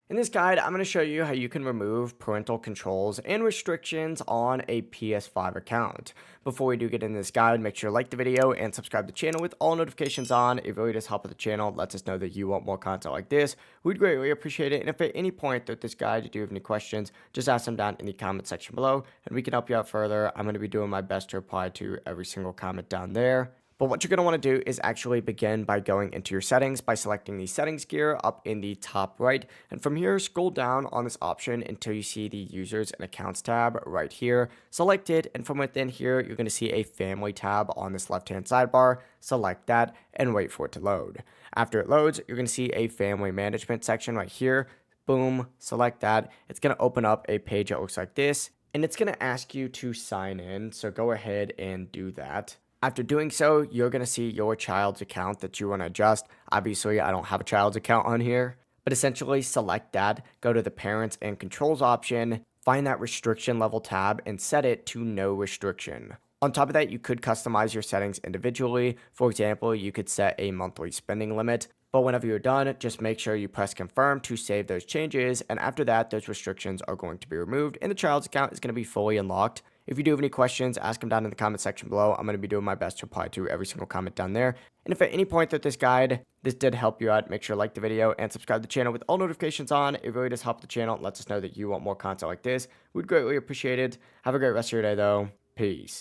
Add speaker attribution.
Speaker 1: In this guide, I'm going to show you how you can remove parental controls and restrictions on a PS5 account. Before we do get into this guide, make sure to like the video and subscribe to the channel with all notifications on. It really does help with the channel, lets us know that you want more content like this. We'd greatly appreciate it. And if at any point throughout this guide you do have any questions, just ask them down in the comment section below and we can help you out further. I'm going to be doing my best to reply to every single comment down there. But what you're going to want to do is actually begin by going into your settings by selecting the settings gear up in the top right. And from here, scroll down on this option until you see the users and accounts tab right here. Select it. And from within here, you're going to see a family tab on this left-hand sidebar. Select that and wait for it to load. After it loads, you're going to see a family management section right here. Boom, select that. It's going to open up a page that looks like this. And it's going to ask you to sign in. So go ahead and do that. After doing so, you're going to see your child's account that you want to adjust. Obviously, I don't have a child's account on here, but essentially select that, go to the parents and controls option, find that restriction level tab and set it to no restriction. On top of that, you could customize your settings individually. For example, you could set a monthly spending limit, but whenever you're done, just make sure you press confirm to save those changes. And after that, those restrictions are going to be removed and the child's account is going to be fully unlocked. If you do have any questions, ask them down in the comment section below. I'm going to be doing my best to reply to every single comment down there. And if at any point that this guide, this did help you out, make sure to like the video and subscribe to the channel with all notifications on. It really does help the channel. It lets us know that you want more content like this. We'd greatly appreciate it. Have a great rest of your day though. Peace.